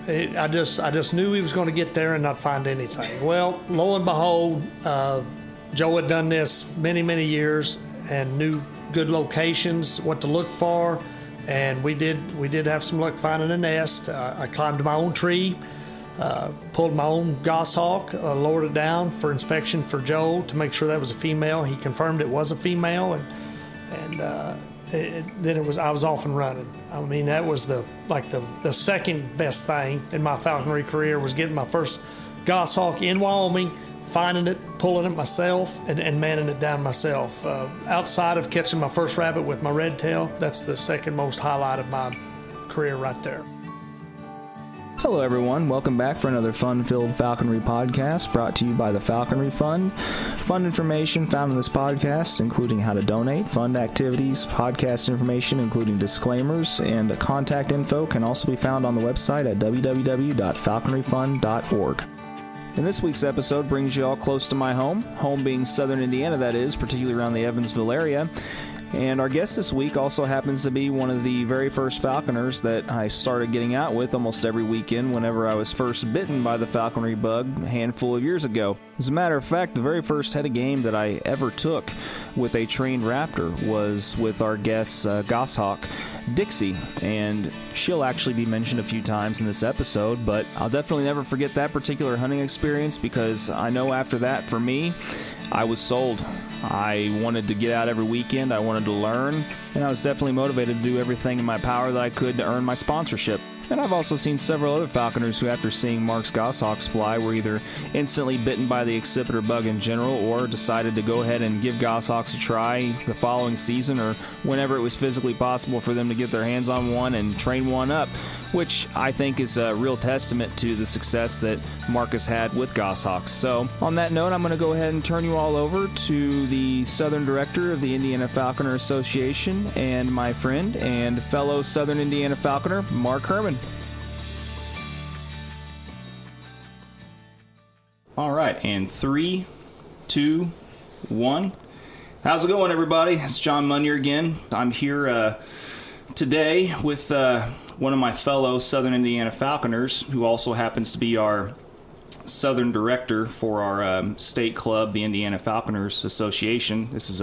I just knew he was going to get there and not find anything. Well, lo and behold, Joe had done this many years and knew good locations, what to look for, and we did have some luck finding a nest. I climbed my own tree, pulled my own goshawk, lowered it down for inspection for Joe to make sure that was a female. He confirmed it was a female, and then I was off and running. I mean, that was the second best thing in my falconry career, was getting my first goshawk in Wyoming, finding it, pulling it myself, and manning it down myself. Outside of catching my first rabbit with my red tail, that's the second most highlight of my career right there. Hello everyone, welcome back for another fun-filled falconry podcast brought to you by the Falconry Fund. Fund information found in this podcast, including how to donate, fund activities, podcast information including disclaimers, and contact info can also be found on the website at www.falconryfund.org. And this week's episode brings you all close to my home being southern Indiana, that is, particularly around the Evansville area. And our guest this week also happens to be one of the very first falconers that I started getting out with almost every weekend whenever I was first bitten by the falconry bug a handful of years ago. As a matter of fact, the very first head of game that I ever took with a trained raptor was with our guest goshawk, Dixie, and she'll actually be mentioned a few times in this episode, but I'll definitely never forget that particular hunting experience because I know after that, for me, I was sold. I wanted to get out every weekend, I wanted to learn, and I was definitely motivated to do everything in my power that I could to earn my sponsorship. And I've also seen several other falconers who, after seeing Mark's goshawks fly, were either instantly bitten by the accipiter bug in general or decided to go ahead and give goshawks a try the following season or whenever it was physically possible for them to get their hands on one and train one up, which I think is a real testament to the success that Mark has had with goshawks. So on that note, I'm going to go ahead and turn you all over to the Southern Director of the Indiana Falconer Association and my friend and fellow Southern Indiana Falconer, Mark Hermann. All right, and 3, 2, 1. How's it going, everybody? It's John Munier again. I'm here today with one of my fellow Southern Indiana Falconers, who also happens to be our Southern Director for our state club, the Indiana Falconers Association. This is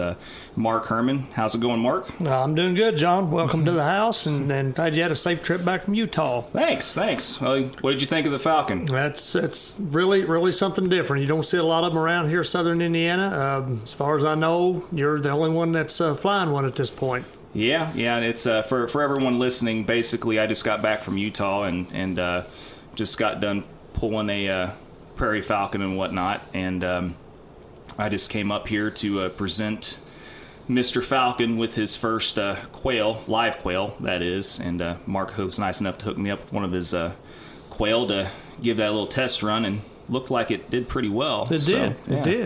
Mark Hermann. How's it going, Mark? I'm doing good, John. Welcome to the house, and glad you had a safe trip back from Utah. Thanks. What did you think of the Falcon? It's really something different. You don't see a lot of them around here, Southern Indiana. As far as I know, you're the only one that's flying one at this point. Yeah. It's for everyone listening. Basically, I just got back from Utah and just got done pulling a prairie falcon and whatnot, and I just came up here to present Mr. Falcon with his first quail, live quail, that is, and Mark was nice enough to hook me up with one of his quail to give that little test run, and looked like it did pretty well. It did.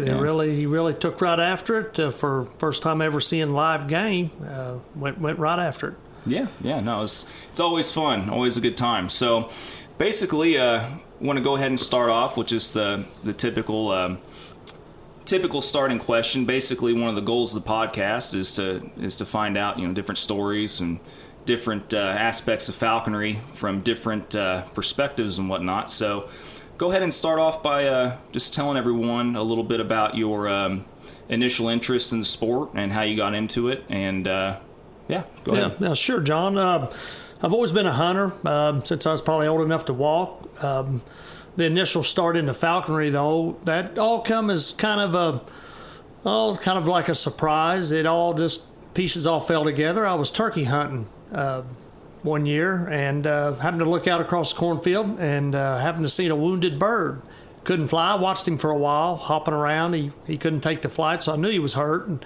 He really took right after it. For first time ever seeing live game, went right after it. Yeah. No, it's always fun, always a good time. So basically, want to go ahead and start off with just the typical starting question. Basically, one of the goals of the podcast is to find out different stories and different aspects of falconry from different perspectives and whatnot. So go ahead and start off by just telling everyone a little bit about your initial interest in the sport and how you got into it. And go ahead. Yeah, sure, John. I've always been a hunter since I was probably old enough to walk. The initial start into falconry, though, that all come as kind of like a surprise. It all just pieces all fell together. I was turkey hunting one year and happened to look out across the cornfield and happened to see a wounded bird. Couldn't fly. I watched him for a while, hopping around. He couldn't take the flight, so I knew he was hurt. And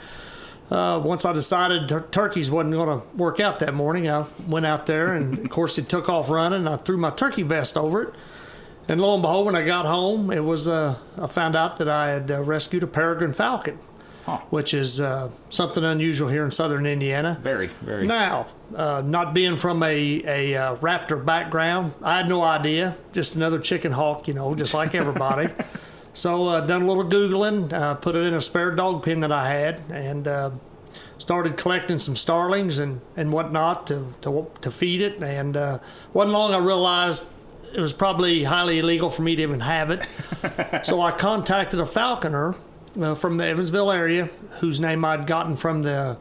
once I decided turkeys wasn't going to work out that morning, I went out there, and of course he took off running. I threw my turkey vest over it, and lo and behold, when I got home, it was I found out that I had rescued a peregrine falcon, which is something unusual here in southern Indiana. Very, very. Now, not being from a raptor background, I had no idea. Just another chicken hawk, just like everybody. So done a little Googling, put it in a spare dog pen that I had, and started collecting some starlings and whatnot to feed it. And wasn't long I realized it was probably highly illegal for me to even have it. So I contacted a falconer from the Evansville area, whose name I'd gotten from the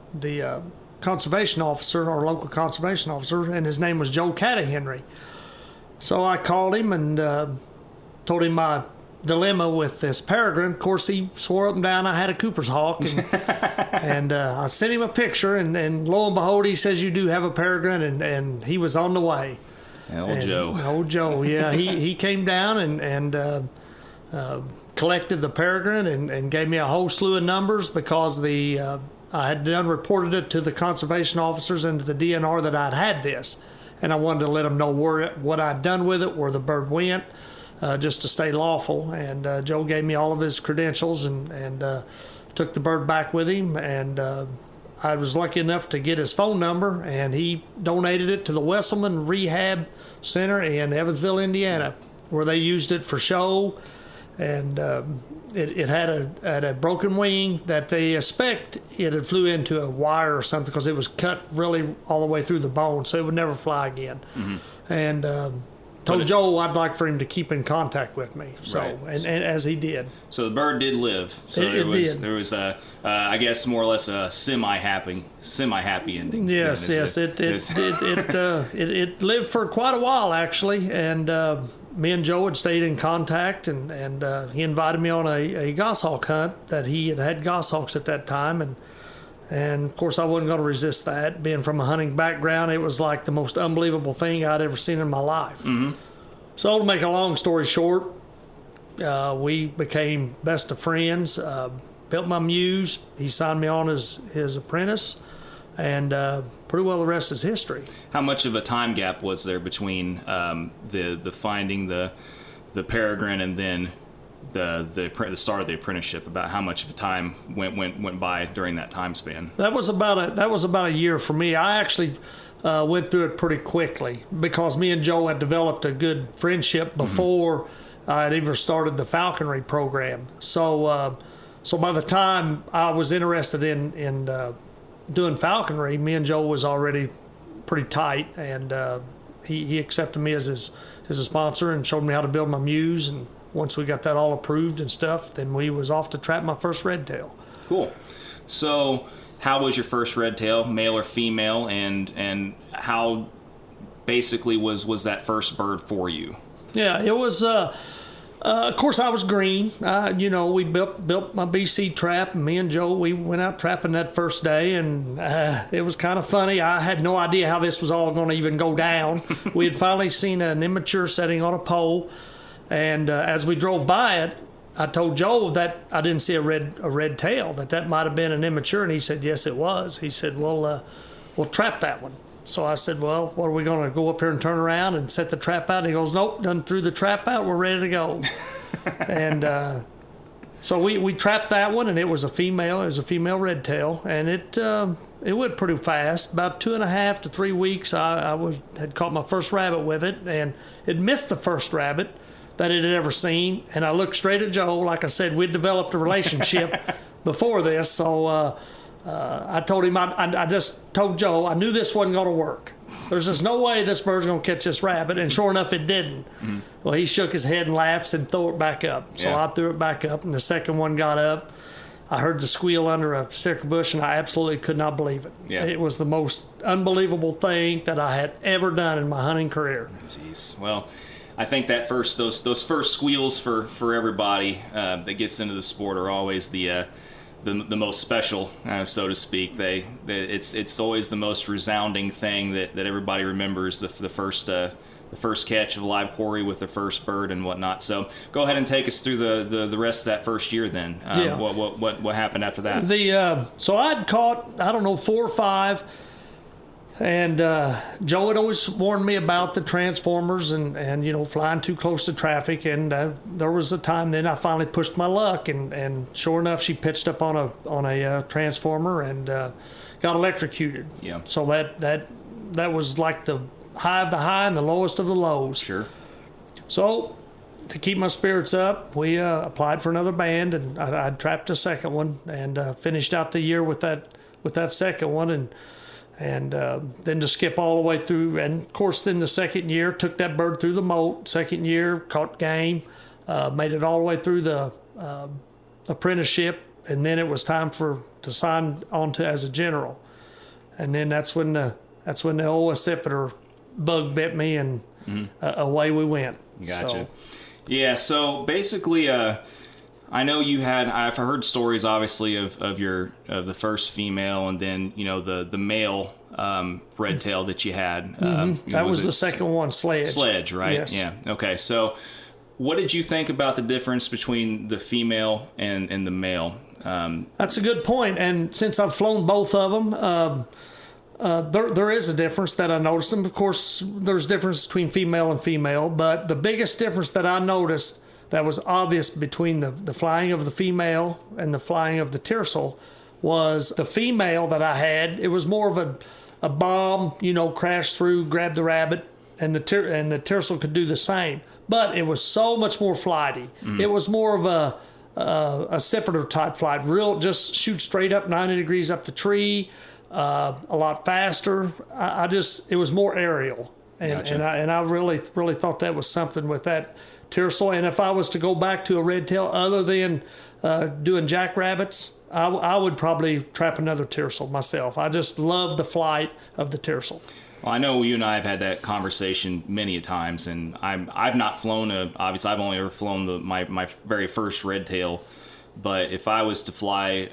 conservation officer, our local conservation officer, and his name was Joe Henry. So I called him and told him my dilemma with this peregrine. Of course, he swore up and down I had a Cooper's hawk, and I sent him a picture, and lo and behold, he says you do have a peregrine, and he was on the way. Old Joe, yeah, he came down and collected the peregrine and gave me a whole slew of numbers because I had reported it to the conservation officers and to the DNR that I'd had this, and I wanted to let them know what I'd done with it, where the bird went, just to stay lawful. And Joe gave me all of his credentials and took the bird back with him, and I was lucky enough to get his phone number, and he donated it to the Wesselman Rehab Center in Evansville, Indiana, where they used it for show. And it had a broken wing that they suspect it had flew into a wire or something because it was cut really all the way through the bone, so it would never fly again. Mm-hmm. And told Joe I'd like for him to keep in contact with me. So right. and as he did. So the bird did live. So there was I guess more or less a semi-happy ending. Yes, it lived for quite a while actually, and me and Joe had stayed in contact, and he invited me on a goshawk hunt that he had goshawks at that time, and of course I wasn't going to resist that. Being from a hunting background, it was like the most unbelievable thing I'd ever seen in my life. Mm-hmm. So to make a long story short, we became best of friends, built my muse. He signed me on as his apprentice, and pretty well the rest is history. How much of a time gap was there between the finding the peregrine and then the start of the apprenticeship? About how much of time went by during that time span? That was about a year for me. I actually went through it pretty quickly because me and Joe had developed a good friendship before I had even started the falconry program. So by the time I was interested in doing falconry, me and Joe was already pretty tight, and he accepted me as his sponsor and showed me how to build my muse. And once we got that all approved and stuff, then we was off to trap my first red tail. Cool. So how was your first red tail, male or female, and how basically was that first bird for you? Yeah, it was. Of course, I was green. We built my BC trap, and me and Joe, we went out trapping that first day, and it was kind of funny. I had no idea how this was all going to even go down. We had finally seen an immature setting on a pole, and as we drove by it, I told Joe that I didn't see a red tail, that might have been an immature, and he said, yes, it was. He said, well, we'll trap that one. So I said, well, what are we going to go up here and turn around and set the trap out? And he goes, nope, done threw the trap out. We're ready to go. And so we trapped that one, and it was a female. It was a female red tail, and it went pretty fast. About 2.5 to 3 weeks, I had caught my first rabbit with it, and it missed the first rabbit that it had ever seen. And I looked straight at Joe. Like I said, we'd developed a relationship before this, so I told him, I just told Joe, I knew this wasn't going to work. There's just no way this bird's going to catch this rabbit, and sure enough, it didn't. Mm-hmm. Well, he shook his head and laughed and threw it back up. So I threw it back up, and the second one got up. I heard the squeal under a sticker bush, and I absolutely could not believe it. Yeah. It was the most unbelievable thing that I had ever done in my hunting career. Jeez. Well, I think that those first squeals for everybody that gets into the sport are always the most special, so to speak. It's always the most resounding thing that everybody remembers, the first catch of a live quarry with the first bird and whatnot. So go ahead and take us through the rest of that first year then. What happened after that? So I'd caught, 4 or 5. And Joe had always warned me about the transformers and flying too close to traffic. And there was a time then I finally pushed my luck, and sure enough, she pitched up on a transformer and got electrocuted. Yeah. So that was like the high of the high and the lowest of the lows. Sure. So to keep my spirits up, we applied for another band, and I trapped a second one and finished out the year with that second one. And then to skip all the way through, and of course, then the second year, took that bird through the moult. Second year, caught game, made it all the way through the apprenticeship, and then it was time to sign on to as a general. And then that's when the old accipiter bug bit me, and away we went. Gotcha. So, yeah. So basically, I know I've heard stories obviously of the first female, and then the male red tail that you had. That was the second one, Sledge. Sledge, right? Yes. Yeah. Okay. So, what did you think about the difference between the female and the male? That's a good point. And since I've flown both of them, there is a difference that I noticed. And of course, there's difference between female and female, but the biggest difference that I noticed that was obvious between the flying of the female and the flying of the tercel was the female that I had. It was more of a bomb, crash through, grab the rabbit, and the tercel could do the same. But it was so much more flighty. It was more of a accipiter type flight, just shoot straight up 90 degrees up the tree, a lot faster. It was more aerial, and Gotcha. and I really thought that was something with that tercel. And if I was to go back to a red tail other than doing jackrabbits, I would probably trap another tercel myself. I just love the flight of the tercel. Well, I know you and I have had that conversation many a times, and I've not flown obviously I've only ever flown my very first red tail, but if I was to fly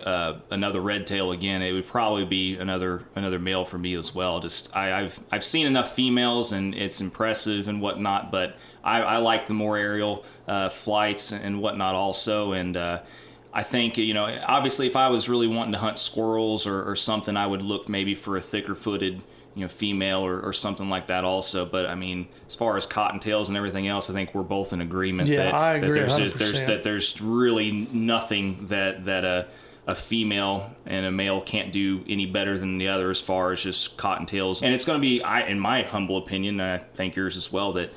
another red tail again, it would probably be another male for me as well. Just I've seen enough females, and it's impressive and whatnot, but I like the more aerial flights and whatnot also, and I think obviously if I was really wanting to hunt squirrels or something, I would look maybe for a thicker footed female or something like that also. But I mean, as far as cottontails and everything else, I think we're both in agreement I agree, that there's really nothing that a female and a male can't do any better than the other as far as just cottontails. And it's going to be, in my humble opinion, and I think yours as well, that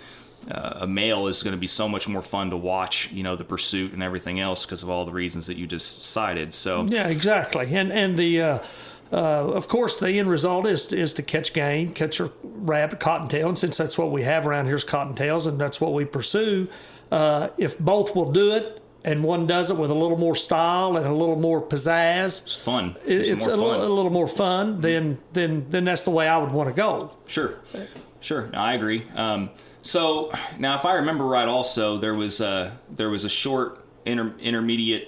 a male is going to be so much more fun to watch, the pursuit and everything else because of all the reasons that you just cited. So yeah, exactly. And the of course, the end result is to catch game, catch your rabbit, cottontail, and since that's what we have around here is cottontails, and that's what we pursue. If both will do it, and one does it with a little more style and a little more pizzazz, it's fun. It's a little more fun. Then that's the way I would want to go. Sure. No, I agree. So now, if I remember right, also there was a short intermediate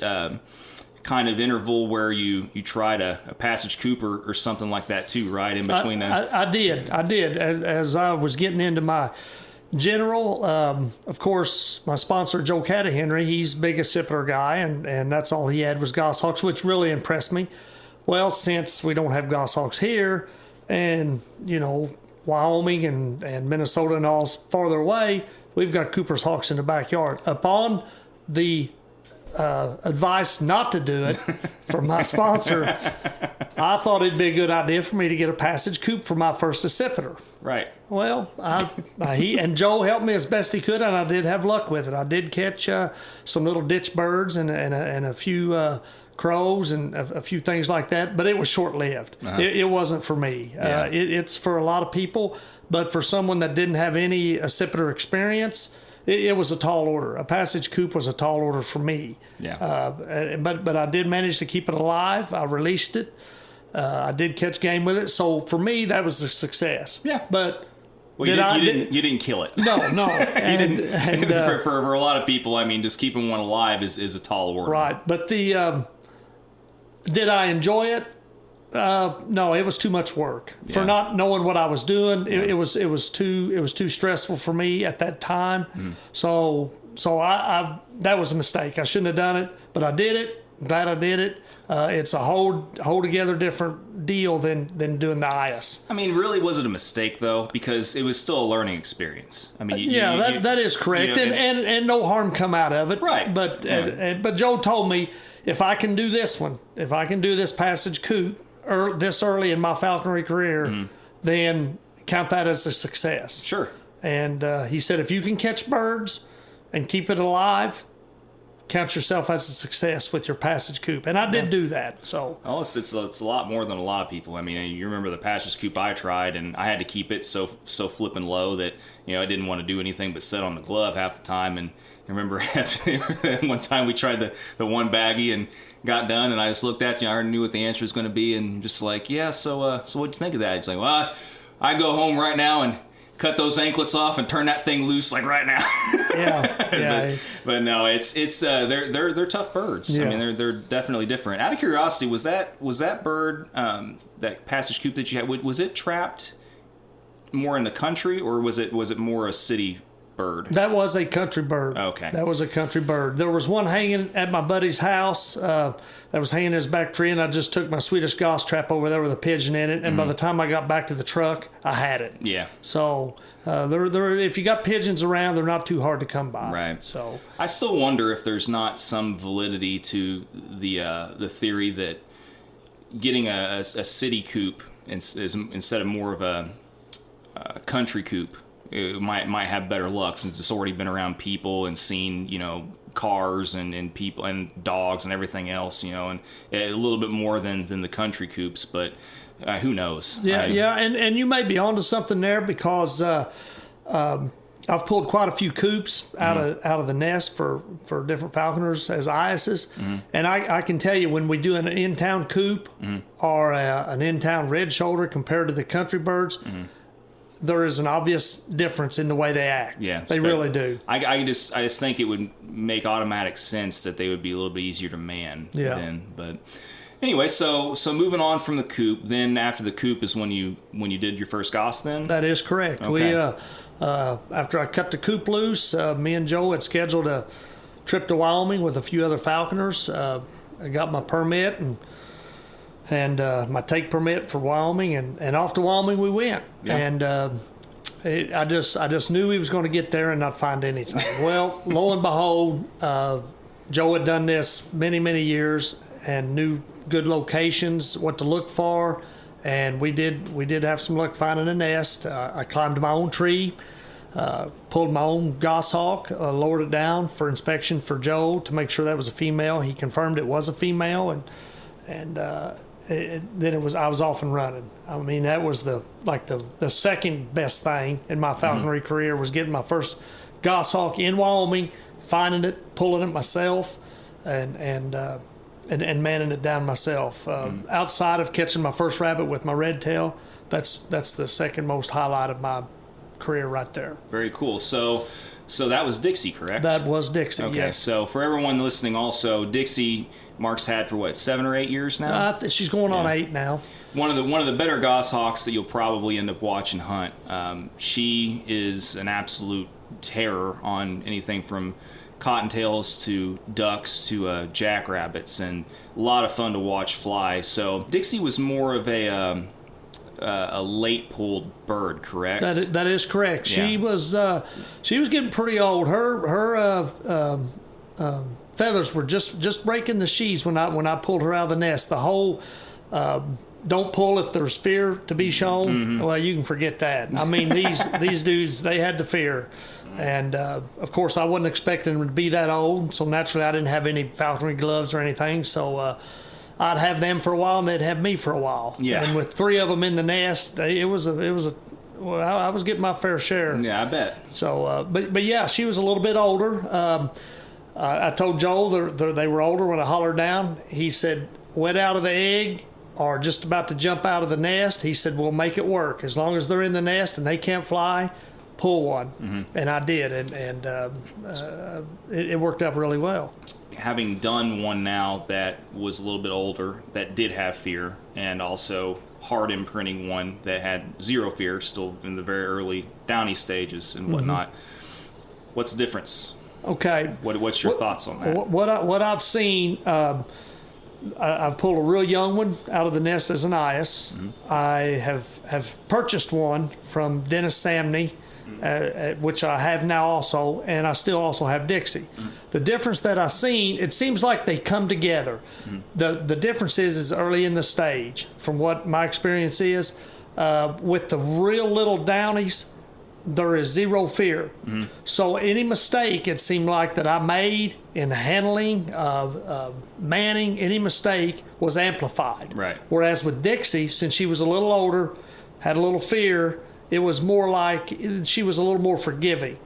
kind of interval where you tried a passage coop or something like that too, right? In between that. I did. As I was getting into my general, of course, my sponsor, Joe Catahenry, he's a big accipiter guy, and that's all he had was goshawks, which really impressed me. Well, since we don't have goshawks here, and, Wyoming and Minnesota and all's farther away, we've got Cooper's hawks in the backyard. Upon the advice not to do it from my sponsor, I thought it'd be a good idea for me to get a passage coop for my first accipiter. Right. Well, he and Joe helped me as best he could, and I did have luck with it. I did catch some little ditch birds and a few crows and a few things like that, but it was short-lived. It wasn't for me. Yeah. It's for a lot of people, but for someone that didn't have any accipiter experience, it was a tall order. A passage coop was a tall order for me. Yeah. But I did manage to keep it alive. I released it. I did catch game with it. So for me, that was a success. Yeah. But well, you didn't kill it. No. For a lot of people, I mean, just keeping one alive is a tall order. Right. But did I enjoy it? No, it was too much work for not knowing what I was doing. It was too stressful for me at that time. So I that was a mistake. I shouldn't have done it, but I did it. I'm glad I did it. It's a whole together different deal than doing the IS. I mean, really, was it a mistake though? Because it was still a learning experience. I mean, that is correct, and no harm come out of it. Right. But Joe told me if I can do this one, if I can do this passage coop this early in my falconry career, then count that as a success. Sure. And he said if you can catch birds and keep it alive, count yourself as a success with your passage coop. And I did do that. So it's a lot more than a lot of people. I mean, you remember the passage coop I tried, and I had to keep it so flipping low that I didn't want to do anything but sit on the glove half the time. And I remember one time we tried the one baggie and got done, and I just looked at you. I already knew what the answer was going to be, and just like, yeah. So what'd you think of that? He's like, well, I go home right now and cut those anklets off and turn that thing loose like right now. Yeah. but no, it's they're tough birds. Yeah. I mean, they're definitely different. Out of curiosity, was that bird, that passage coop that you had, was it trapped more in the country, or was it more a city bird? That was a country bird. Okay. That was a country bird. There was one hanging at my buddy's house that was hanging in his back tree, and I just took my Swedish goss trap over there with a pigeon in it, and by the time I got back to the truck, I had it. Yeah. So if you got pigeons around, they're not too hard to come by. Right. So I still wonder if there's not some validity to the theory that getting a city coop instead of more of a country coop, it might have better luck, since it's already been around people and seen cars and people and dogs and everything else, and a little bit more than the country coops, but who knows? And you may be onto something there, because I've pulled quite a few coops out of the nest for different falconers as ISs, and I can tell you, when we do an in-town coop or an in-town red shoulder compared to the country birds, there is an obvious difference in the way they act. Yeah, they really do. I just think it would make automatic sense that they would be a little bit easier to man. Yeah. Then, but anyway, so moving on from the coop, then after the coop is when you did your first goss. Then that is correct. Okay. We after I cut the coop loose, me and Joe had scheduled a trip to Wyoming with a few other falconers. I got my permit and my take permit for Wyoming, and off to Wyoming we went. Yeah. And I just knew he was going to get there and not find anything. Well, lo and behold, Joe had done this many years and knew good locations, what to look for, and we did have some luck finding a nest. I climbed my own tree, pulled my own goshawk, lowered it down for inspection for Joe to make sure that was a female. He confirmed it was a female, and then I was off and running. I mean, that was the second best thing in my falconry career, was getting my first goshawk in Wyoming, finding it, pulling it myself, and manning it down myself. Outside of catching my first rabbit with my red tail, that's the second most highlight of my career right there. Very cool. So that was Dixie, correct? That was Dixie. Okay. Yes. So for everyone listening, also, Dixie, Mark's had for what, 7 or 8 years now? She's going on 8 now. One of the better goshawks that you'll probably end up watching hunt. She is an absolute terror on anything from cottontails to ducks to jackrabbits, and a lot of fun to watch fly. So Dixie was more of a late pulled bird, correct? That is correct. Yeah. She was getting pretty old. Her feathers were just breaking the sheaths when I pulled her out of the nest. The whole don't pull if there's fear to be shown. Well, you can forget that. I mean, these dudes, they had the fear. And, of course, I wasn't expecting them to be that old, so naturally I didn't have any falconry gloves or anything. So I'd have them for a while, and they'd have me for a while. Yeah. And with 3 of them in the nest, I was getting my fair share. Yeah, I bet. So, but yeah, she was a little bit older. I told Joel they were older when I hollered down. He said, wet out of the egg or just about to jump out of the nest. He said, we'll make it work. As long as they're in the nest and they can't fly, pull one. And I did, and it worked out really well. Having done one now that was a little bit older, that did have fear, and also hard imprinting one that had zero fear, still in the very early downy stages and whatnot. What's the difference? Okay. What's your thoughts on that? What I've seen, I've pulled a real young one out of the nest as an IS. I have purchased one from Dennis Samney, which I have now also, and I still also have Dixie. The difference that I've seen, it seems like they come together. The difference is early in the stage, from what my experience is. With the real little downies, there is zero fear. So any mistake it seemed like that I made in handling, manning, any mistake was amplified. Right. Whereas with Dixie, since she was a little older, had a little fear, it was more like she was a little more forgiving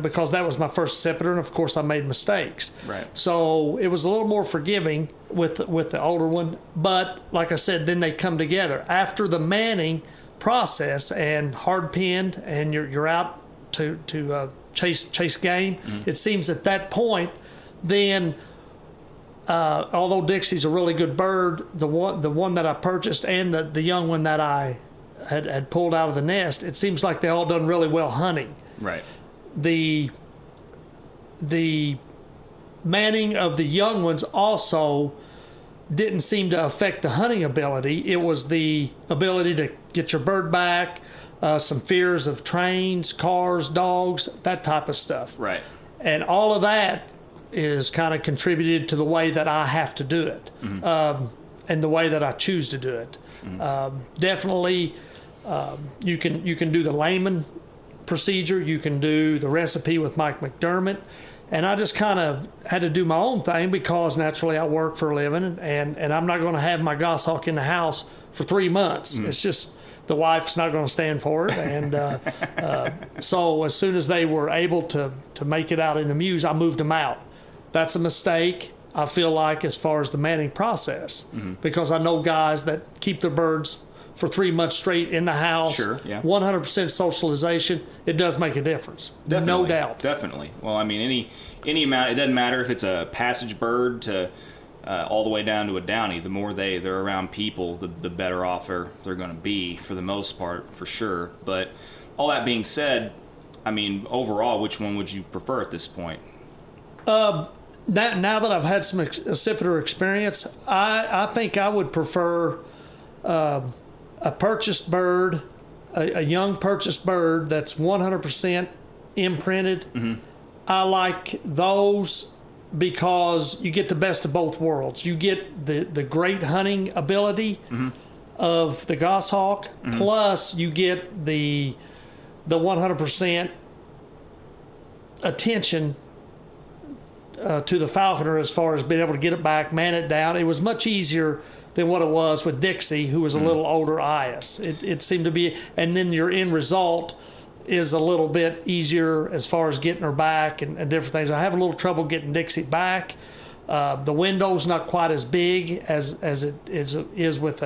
because that was my first accipiter, and of course I made mistakes. Right. So it was a little more forgiving with the older one. But like I said, then they come together after the manning process and hard pinned, and you're out to chase game. It seems at that point, then although Dixie's a really good bird, the one that I purchased and the young one that I had pulled out of the nest, it seems like they all done really well hunting. Right. The manning of the young ones also didn't seem to affect the hunting ability. It was the ability to get your bird back, some fears of trains, cars, dogs, that type of stuff. Right. And all of that is kind of contributed to the way that I have to do it, and the way that I choose to do it. Definitely, you can do the layman procedure. You can do the recipe with Mike McDermott. And I just kind of had to do my own thing because naturally I work for a living, and I'm not going to have my goshawk in the house for 3 months. It's just the wife's not going to stand for it. And so as soon as they were able to make it out in the mews, I moved them out. That's a mistake, I feel like, as far as the manning process, because I know guys that keep their birds for 3 months straight in the house. Sure, yeah. 100% socialization. It does make a Definitely, no doubt. Definitely. Well, I mean, any amount. It doesn't matter if it's a passage bird to all the way down to a downy. The more they're around people, the better off they're going to be for the most part, for sure. But all that being said, I mean, overall, which one would you prefer at this point? Now that I've had some accipiter experience, I think I would prefer a purchased bird, a young purchased bird that's 100% imprinted. I like those because you get the best of both worlds. You get the great hunting ability of the goshawk, plus you get the 100% attention to the falconer as far as being able to get it back, man it down. It was much easier than what it was with Dixie, who was a little older eyes. It seemed to be, and then your end result is a little bit easier as far as getting her back and different things. I have a little trouble getting Dixie back. The window's not quite as big as it is with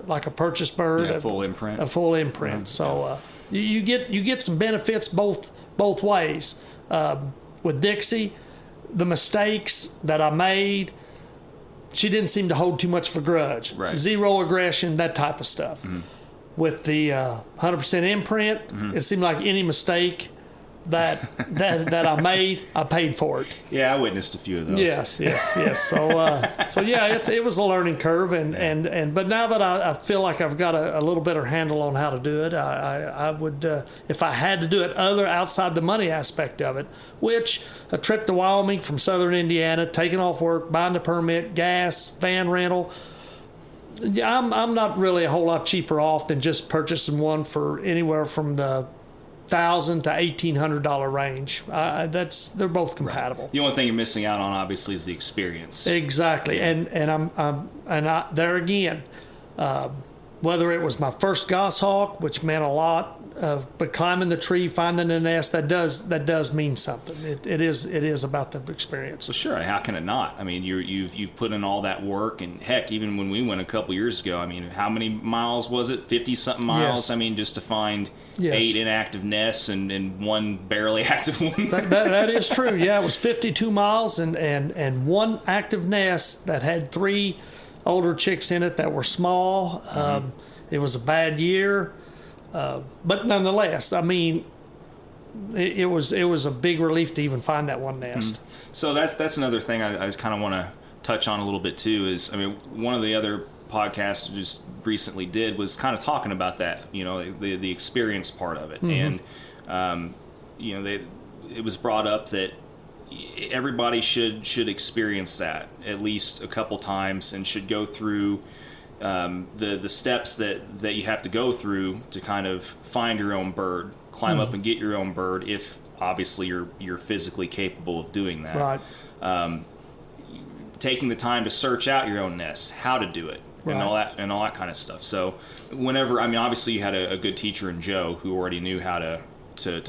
like a purchased bird. Yeah, a full imprint. A full imprint. So you get some benefits both ways. With Dixie, the mistakes that I made, she didn't seem to hold too much of a grudge. Right. Zero aggression, that type of stuff. With the 100% imprint, it seemed like any mistake that I made, I paid for it. Yeah, I witnessed a few of those. Yes. So yeah, it was a learning curve, and but now that I feel like I've got a little better handle on how to do it, I would, if I had to do it outside the money aspect of it, which a trip to Wyoming from southern Indiana, taking off work, buying the permit, gas, van rental. I'm not really a whole lot cheaper off than just purchasing one for anywhere from the $1,000 to $1,800 range. They're both compatible. Right. The only thing you're missing out on, obviously, is the experience. Exactly, and I'm there again. Whether it was my first goshawk, which meant a lot, but climbing the tree, finding the nest, that does mean something. It is about the experience. So sure, how can it not? I mean, you've put in all that work, and heck, even when we went a couple years ago, I mean, how many miles was it? 50-something miles. Yes. I mean, just to find Yes. 8 inactive nests and one barely active one. that is true. Yeah, it was 52 miles and one active nest that had 3 older chicks in it that were small. It was a bad year, but nonetheless, I mean, it was a big relief to even find that one nest. So that's another thing I just kind of want to touch on a little bit too. Is, I mean, one of the other podcasts just recently did was kind of talking about that, you know, the experience part of it, and you know, it was brought up that everybody should experience that at least a couple times and should go through the steps that you have to go through to kind of find your own bird, climb up and get your own bird, if obviously you're physically capable of doing that. Right. Taking the time to search out your own nest, how to do it, and all that kind of stuff. So whenever, I mean, obviously you had a good teacher in Joe who already knew how to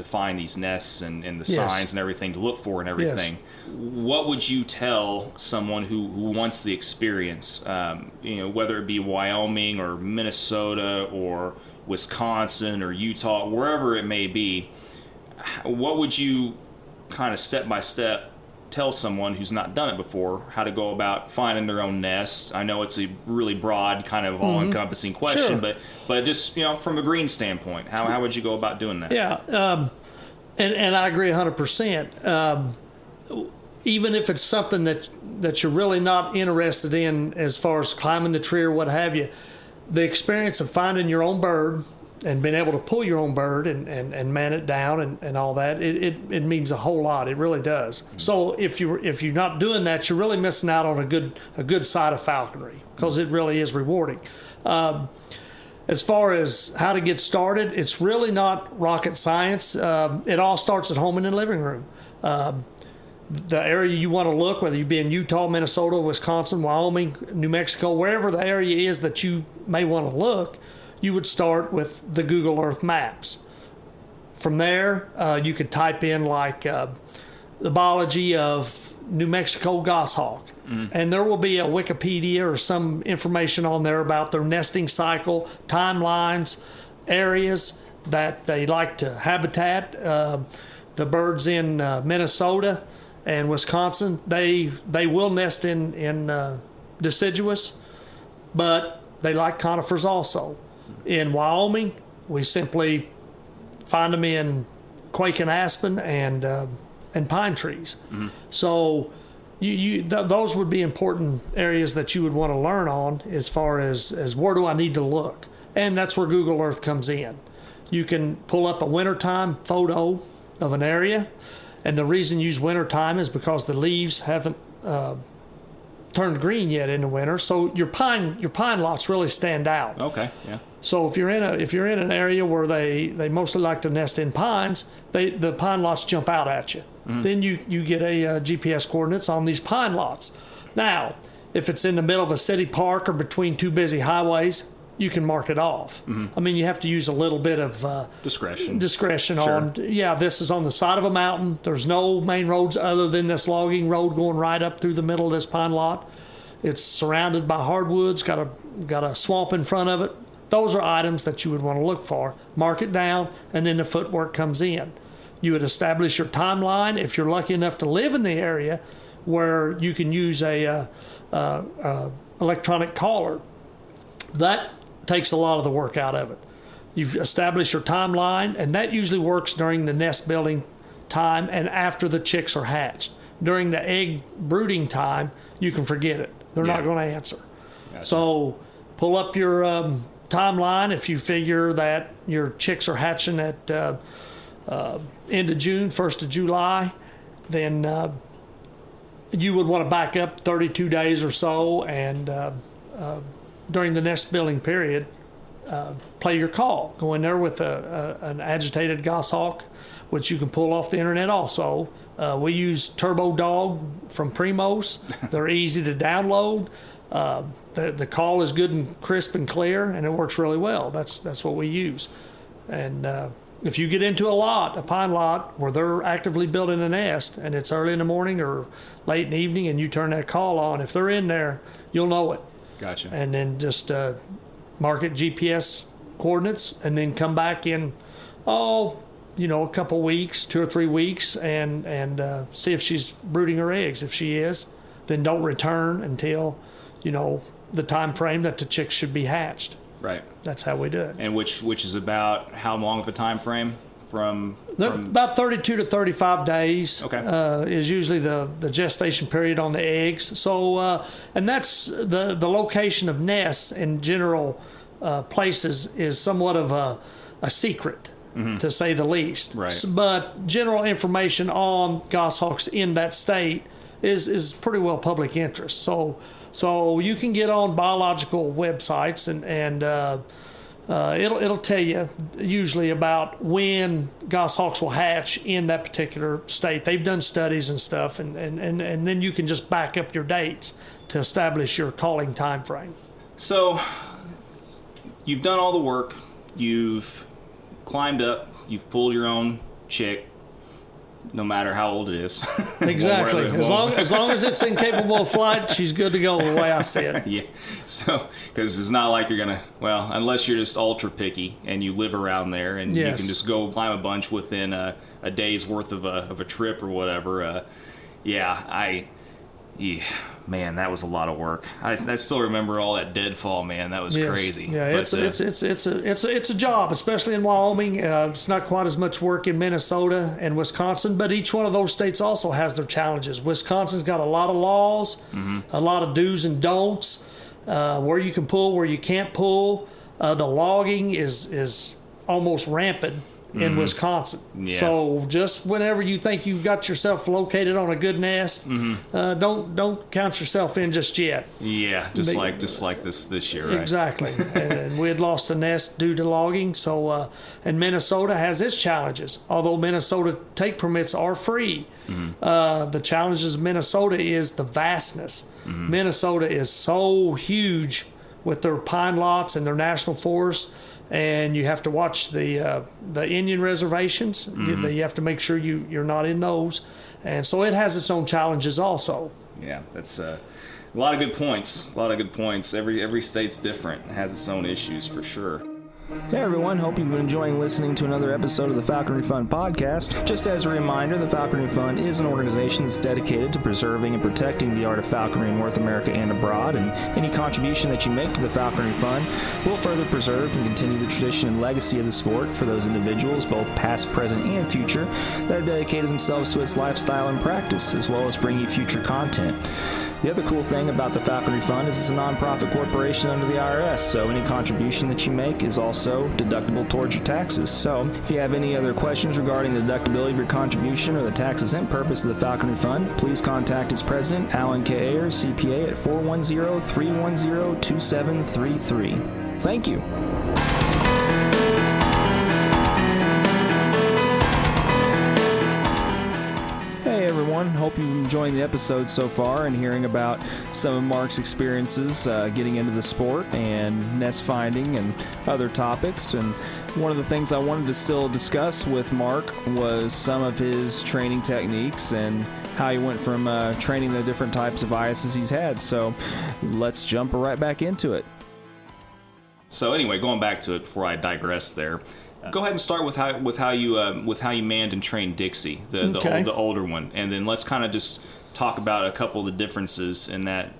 find these nests and the signs and everything to look for and everything. Yes. What would you tell someone who wants the experience, whether it be Wyoming or Minnesota or Wisconsin or Utah, wherever it may be? What would you kind of step by step tell someone who's not done it before how to go about finding their own nest? I know it's a really broad, kind of all-encompassing question, sure. but just from a green standpoint, how would you go about doing that? Yeah, and I agree 100%. Even if it's something that you're really not interested in, as far as climbing the tree or what have you, the experience of finding your own bird and being able to pull your own bird and man it down and all that, it means a whole lot. It really does. Mm-hmm. So if you're not doing that, you're really missing out on a good side of falconry, because it really is rewarding. As far as how to get started, it's really not rocket science. It all starts at home in the living room. The area you want to look, whether you be in Utah, Minnesota, Wisconsin, Wyoming, New Mexico, wherever the area is that you may want to look, you would start with the Google Earth maps. From there, you could type in like the biology of New Mexico goshawk, and there will be a Wikipedia or some information on there about their nesting cycle, timelines, areas that they like to habitat. The birds in Minnesota and Wisconsin, they will nest in deciduous, but they like conifers also. In Wyoming, we simply find them in quake and aspen and pine trees. Mm-hmm. So those would be important areas that you would want to learn on, as far as where do I need to look. And that's where Google Earth comes in. You can pull up a wintertime photo of an area, and the reason you use wintertime is because the leaves haven't turned green yet in the winter, so your pine lots really stand out. Okay, yeah. So if you're in an area where they mostly like to nest in pines, the pine lots jump out at you. Mm-hmm. Then you get a GPS coordinates on these pine lots. Now, if it's in the middle of a city park or between two busy highways, you can mark it off. Mm-hmm. I mean, you have to use a little bit of discretion sure. on, this is on the side of a mountain. There's no main roads other than this logging road going right up through the middle of this pine lot. It's surrounded by hardwoods, got a swamp in front of it. Those are items that you would want to look for. Mark it down, and then the footwork comes in. You would establish your timeline if you're lucky enough to live in the area where you can use a electronic caller. That takes a lot of the work out of it. You've established your timeline, and that usually works during the nest building time and after the chicks are hatched. During the egg brooding time, you can forget it. They're not going to answer. Gotcha. So pull up your timeline. If you figure that your chicks are hatching at end of June, 1st of July, then you would want to back up 32 days or so, and during the nest building period, play your call. Go in there with an agitated goshawk, which you can pull off the internet also. We use Turbo Dog from Primos. They're easy to download. The call is good and crisp and clear, and it works really well. That's what we use. And if you get into a pine lot where they're actively building a nest, and it's early in the morning or late in the evening, and you turn that call on, if they're in there, you'll know it. Gotcha. And then just mark it GPS coordinates, and then come back in, a couple weeks, 2 or 3 weeks, and see if she's brooding her eggs. If she is, then don't return until, the time frame that the chicks should be hatched. Right. That's how we do it. And which is about how long of a time frame from about 32 to 35 days. Okay. Is usually the gestation period on the eggs. So and that's the location of nests in general places is somewhat of a secret, to say the least. Right. But general information on goshawks in that state is pretty well public interest. So you can get on biological websites and it'll tell you usually about when goshawks will hatch in that particular state. They've done studies and stuff, and then you can just back up your dates to establish your calling time frame. So you've done all the work. You've climbed up. You've pulled your own chick, no matter how old it is. Exactly. As long as it's incapable of flight, she's good to go the way I see it. Yeah. So, because it's not like you're going to, well, unless you're just ultra picky and you live around there and you can just go climb a bunch within a day's worth of a trip or whatever. Man, that was a lot of work. I still remember all that deadfall, man. That was crazy. Yeah, it's a job, especially in Wyoming. It's not quite as much work in Minnesota and Wisconsin, but each one of those states also has their challenges. Wisconsin's got a lot of laws, a lot of do's and don'ts, where you can pull, where you can't pull. The logging is almost rampant in Wisconsin. Yeah. So just whenever you think you've got yourself located on a good nest, don't count yourself in just yet. Yeah, just like this year, right? Exactly. and we had lost a nest due to logging. So and Minnesota has its challenges. Although Minnesota take permits are free, the challenges of Minnesota is the vastness. Minnesota is so huge with their pine lots and their national forests. And you have to watch the Indian reservations. You have to make sure you're not in those, and so it has its own challenges also. Yeah, that's a lot of good points. Every state's different. It has its own issues for sure. Hey everyone, hope you've been enjoying listening to another episode of the Falconry Fund podcast. Just as a reminder, the Falconry Fund is an organization that's dedicated to preserving and protecting the art of falconry in North America and abroad, and any contribution that you make to the Falconry Fund will further preserve and continue the tradition and legacy of the sport for those individuals, both past, present, and future, that have dedicated themselves to its lifestyle and practice, as well as bringing future content. The other cool thing about the Falconry Fund is it's a nonprofit corporation under the IRS, so any contribution that you make is also deductible towards your taxes. So if you have any other questions regarding the deductibility of your contribution or the tax-exempt purpose of the Falconry Fund, please contact its president, Alan K. Ayers, CPA, at 410-310-2733. Thank you. Hey everyone, hope you've enjoyed the episode so far and hearing about some of Mark's experiences getting into the sport and nest finding and other topics. And one of the things I wanted to still discuss with Mark was some of his training techniques and how he went from training the different types of ISs he's had. So let's jump right back into it. So anyway, going back to it before I digress there. Go ahead and start with how you manned and trained Dixie, the older one, and then let's kind of just talk about a couple of the differences in that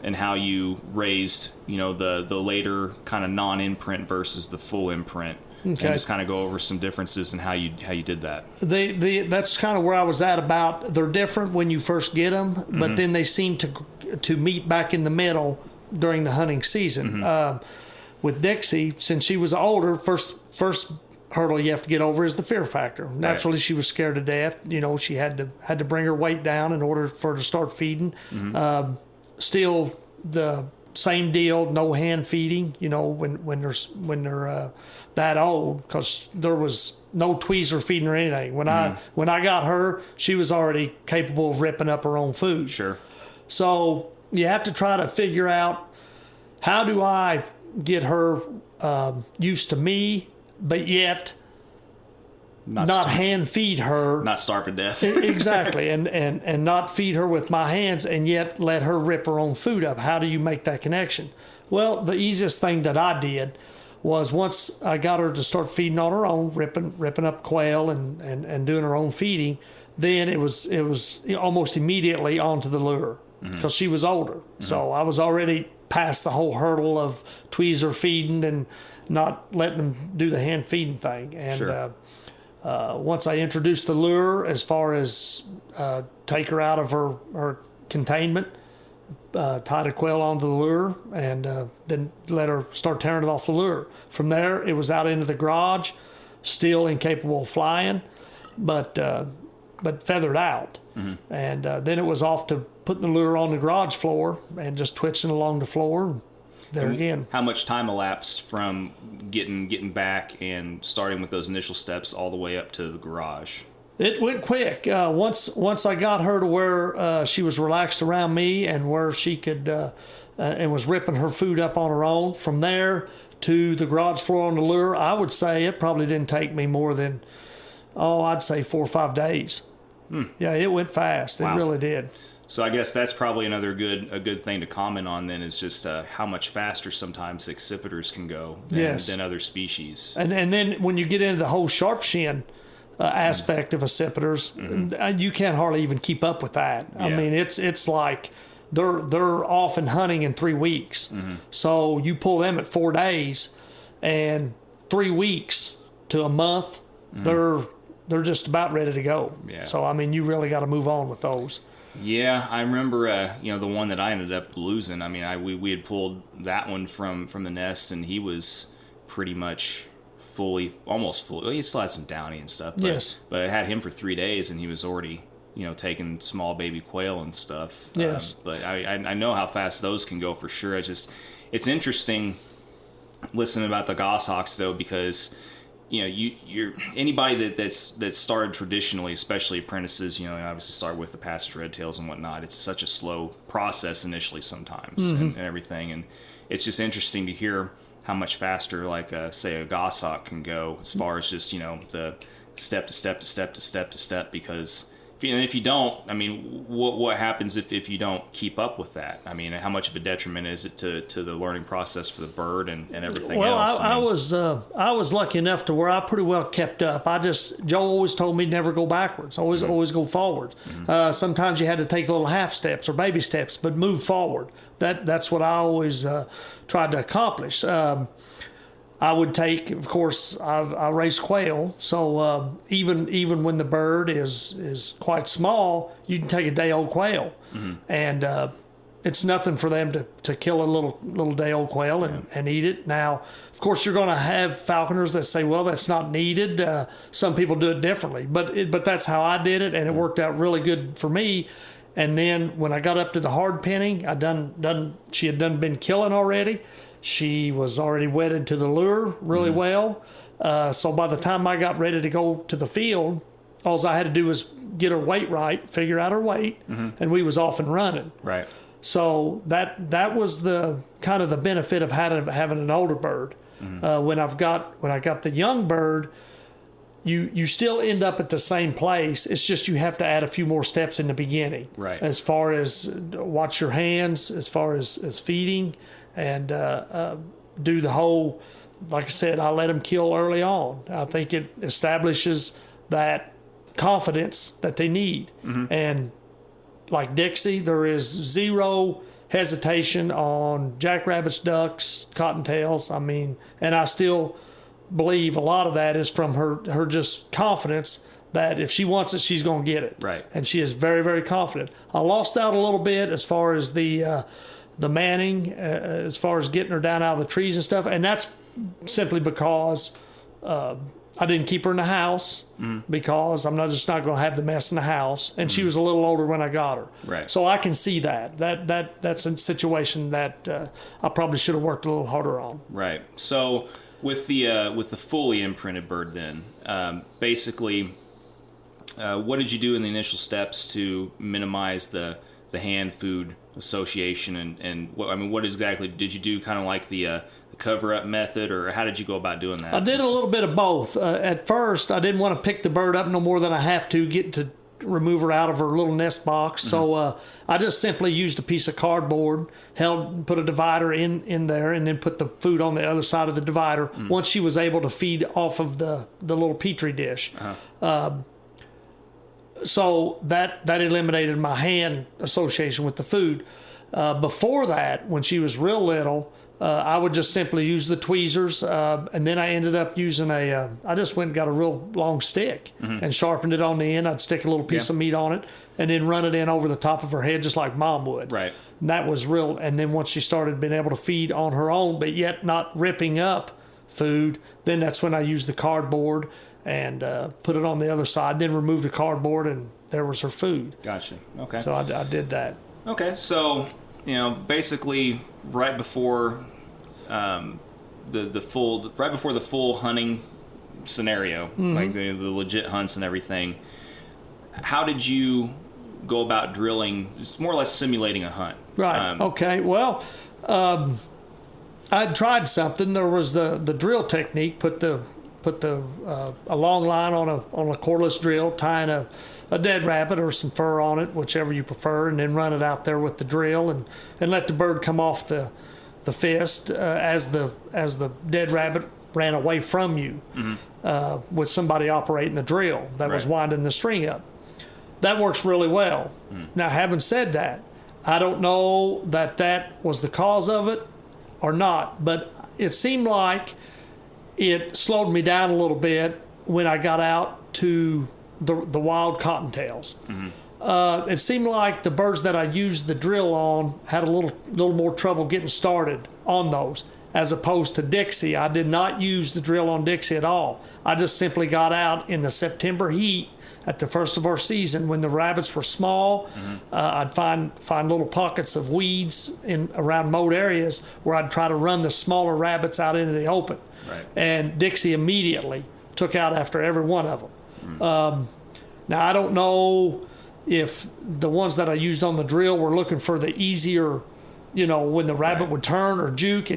and how you raised the later kind of non-imprint versus the full imprint, and just kind of go over some differences in how you did that. That's kind of where I was at about they're different when you first get them, but then they seem to meet back in the middle during the hunting season. With Dixie, since she was older, first hurdle you have to get over is the fear factor. Naturally, she was scared to death. She had to bring her weight down in order for her to start feeding. Still the same deal, no hand feeding. When they're that old, because there was no tweezer feeding or anything. When I got her, she was already capable of ripping up her own food. Sure. So you have to try to figure out, how do I get her used to me, but yet not hand feed her, not starve to death. Exactly, and not feed her with my hands, and yet let her rip her own food up. How do you make that connection? Well, the easiest thing that I did was, once I got her to start feeding on her own, ripping up quail and doing her own feeding, then it was almost immediately onto the lure, because she was older. So I was already past the whole hurdle of tweezer feeding and not letting them do the hand feeding thing. And once I introduced the lure, as far as take her out of her containment, tied a quail onto the lure, and then let her start tearing it off the lure. From there, it was out into the garage, still incapable of flying, but but feathered out. And then it was off to putting the lure on the garage floor and just twitching along the floor. There again. How much time elapsed from getting back and starting with those initial steps all the way up to the garage? It went quick. Once I got her to where she was relaxed around me and where she could and was ripping her food up on her own. From there to the garage floor on the lure, I would say it probably didn't take me more than, I'd say 4 or 5 days. Yeah, it went fast. Wow. It really did. So I guess that's probably a good thing to comment on then is just how much faster sometimes accipiters can go than other species. And then when you get into the whole sharp shin aspect of accipiters, you can't hardly even keep up with that. I mean, it's like they're off and hunting in 3 weeks. So you pull them at 4 days, and 3 weeks to a month, they're just about ready to go. Yeah. So I mean, you really got to move on with those. Yeah, I remember, the one that I ended up losing. I mean, we had pulled that one from the nest, and he was pretty much almost fully. He still had some downy and stuff. But, Yes. But I had him for 3 days, and he was already, taking small baby quail and stuff. Yes. But I know how fast those can go for sure. It's interesting listening about the Goshawks though, because you're anybody that's started traditionally, especially apprentices, obviously start with the passage red tails and whatnot. It's such a slow process initially sometimes and everything. And it's just interesting to hear how much faster, like say a Goshawk can go as far as just, the step to step to step to step to step, because if you don't, I mean, what happens if you don't keep up with that? I mean, how much of a detriment is it to the learning process for the bird and everything else? Well, I was lucky enough to where I pretty well kept up. Joe always told me never go backwards, always go forward. Sometimes you had to take little half steps or baby steps, but move forward. That's what I always tried to accomplish. I would take, of course, I raise quail, so even when the bird is quite small, you can take a day-old quail, and it's nothing for them to kill a little day-old quail and eat it. Now, of course, you're going to have falconers that say, well, that's not needed. Some people do it differently, but that's how I did it, and it worked out really good for me. And then when I got up to the hard pinning, she had been killing already. She was already wedded to the lure really well. So by the time I got ready to go to the field, all I had to do was get her weight right, figure out her weight, and we was off and running. Right. So that was the kind of the benefit of having an older bird. When I got the young bird, you still end up at the same place. It's just you have to add a few more steps in the beginning. Right. As far as watch your hands, as far as feeding, and do the whole, like I said, I let them kill early on. I think it establishes that confidence that they need. And like Dixie, there is zero hesitation on jackrabbits, ducks, cottontails. I mean, and I still believe a lot of that is from her just confidence that if she wants it, she's going to get it. Right. And she is very, very confident. I lost out a little bit as far as the manning, as far as getting her down out of the trees and stuff. And that's simply because I didn't keep her in the house because I'm just not going to have the mess in the house. And she was a little older when I got her. Right. So I can see that's a situation that I probably should have worked a little harder on. Right. So with the fully imprinted bird then, basically, what did you do in the initial steps to minimize the hand food association and what exactly did you do? Kind of like the cover up method, or how did you go about doing that? I did a little bit of both. At first, I didn't want to pick the bird up no more than I have to get to remove her out of her little nest box. So I just simply used a piece of cardboard, put a divider in there, and then put the food on the other side of the divider once she was able to feed off of the little petri dish. So that eliminated my hand association with the food. Before that, when she was real little, I would just simply use the tweezers, and then I ended up using I just went and got a real long stick and sharpened it on the end. I'd stick a little piece of meat on it and then run it in over the top of her head just like Mom would. Right. And that was real. And then once she started being able to feed on her own, but yet not ripping up food, then that's when I used the cardboard and put it on the other side, then removed the cardboard, and there was her food. Gotcha. Okay. So I did that. Okay, so basically right before the full hunting scenario, like the legit hunts and everything, how did you go about drilling? It's more or less simulating a hunt. Right. Okay. Well, I tried something. There was the drill technique. Put a long line on a cordless drill, tying a dead rabbit or some fur on it, whichever you prefer, and then run it out there with the drill and let the bird come off the fist as the dead rabbit ran away from you, with somebody operating the drill that was winding the string up. That works really well. Now, having said that, I don't know that was the cause of it or not, but it seemed like it slowed me down a little bit when I got out to the wild cottontails. It seemed like the birds that I used the drill on had a little more trouble getting started on those, as opposed to Dixie. I did not use the drill on Dixie at all. I just simply got out in the September heat at the first of our season when the rabbits were small. I'd find little pockets of weeds around mowed areas where I'd try to run the smaller rabbits out into the open. Right. And Dixie immediately took out after every one of them. Now, I don't know if the ones that I used on the drill were looking for the easier, when the rabbit would turn or juke,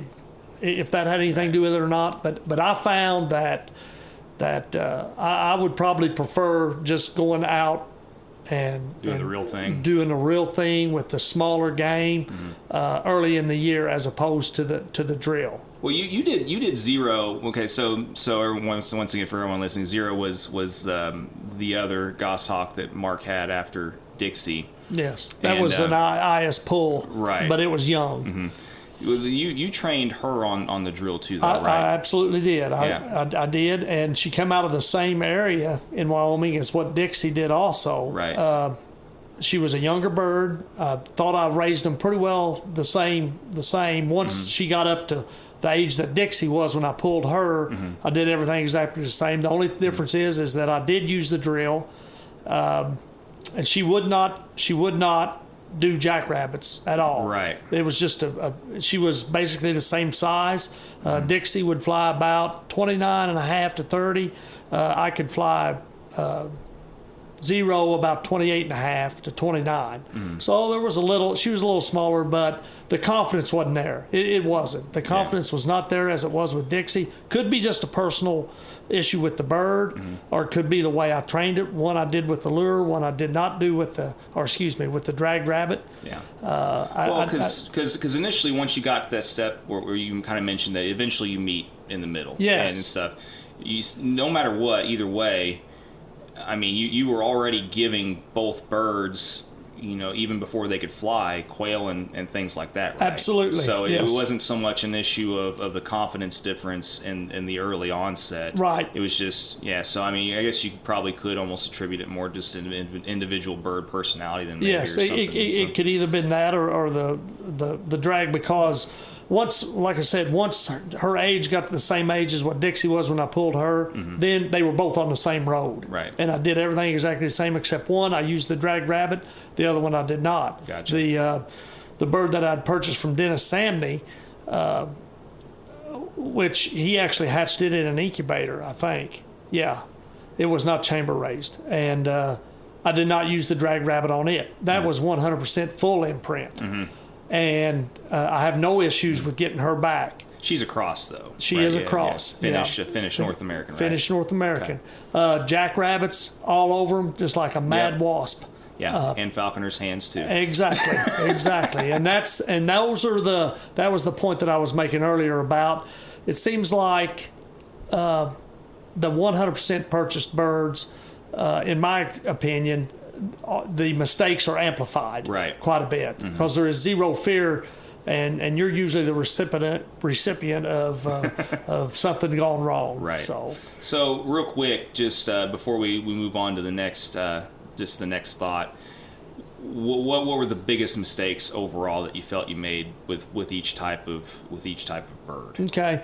if that had anything to do with it or not. But I found that I would probably prefer just going out and doing the real thing with the smaller game early in the year, as opposed to the drill. Well, you did zero. Okay, so once again, for everyone listening, zero was the other goshawk that Mark had after Dixie. Yes, that was an IS pull, right? But it was young. You trained her on the drill too, though, right? I absolutely did. I did, and she came out of the same area in Wyoming as what Dixie did also. Right. She was a younger bird. I thought I raised them pretty well the same. Once she got up to the age that Dixie was when I pulled her, I did everything exactly the same. The only difference is that I did use the drill, and she would not do jackrabbits at all. Right. It was just she was basically the same size. Dixie would fly about 29 and a half to 30. I could fly zero about 28 and a half to 29. So there was she was a little smaller, but the confidence wasn't there. It wasn't. The confidence was not there as it was with Dixie. Could be just a personal issue with the bird, or it could be the way I trained it. One I did with the lure, one I did not do with the dragged rabbit. Yeah. Because initially, once you got to that step where you kind of mentioned that eventually you meet in the middle. Yes. And stuff. No matter what, either way, I mean, you were already giving both birds, even before they could fly, quail and things like that, right? Absolutely. So yes. It wasn't so much an issue of the confidence difference in the early onset. Right. It was just, so I mean, I guess you probably could almost attribute it more just to an individual bird personality than maybe yes, or something. It could either been that or the drag, because once her age got to the same age as what Dixie was when I pulled her, then they were both on the same road. Right. And I did everything exactly the same except one. I used the dragged rabbit. The other one I did not. Gotcha. The bird that I'd purchased from Dennis Samney, which he actually hatched it in an incubator, I think. Yeah. It was not chamber raised. And I did not use the dragged rabbit on it. That was 100% full imprint. And I have no issues with getting her back. She's a cross, though. She is a cross. Finish North American. Finish North American. Okay. Jackrabbits all over them, just like a mad wasp. Yeah, and Falconers' hands too. Exactly. And that was the point that I was making earlier about. It seems like the 100% purchased birds, in my opinion, the mistakes are amplified quite a bit, because there is zero fear, and you're usually the recipient of something gone wrong. Right. So real quick, just before we move on to the next the next thought, what were the biggest mistakes overall that you felt you made with each type of bird? Okay,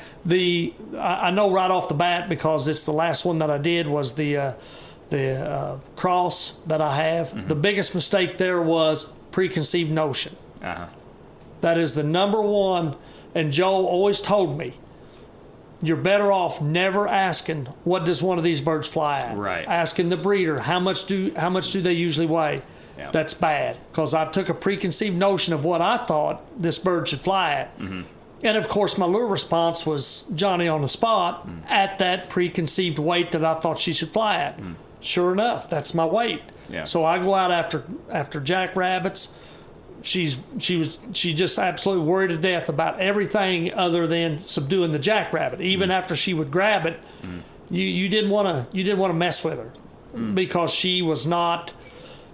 I know right off the bat, because it's the last one that I did, was the cross that I have. Mm-hmm. The biggest mistake there was preconceived notion. Uh-huh. That is the number one. And Joe always told me, you're better off never asking, what does one of these birds fly at? Right. Asking the breeder, how much do they usually weigh? Yeah. That's bad, because I took a preconceived notion of what I thought this bird should fly at. Mm-hmm. And of course, my lure response was Johnny on the spot at that preconceived weight that I thought she should fly at. Sure enough, that's my weight. Yeah. So I go out after jackrabbits. She just absolutely worried to death about everything other than subduing the jackrabbit. Even after she would grab it, you didn't want to mess with her, because she was not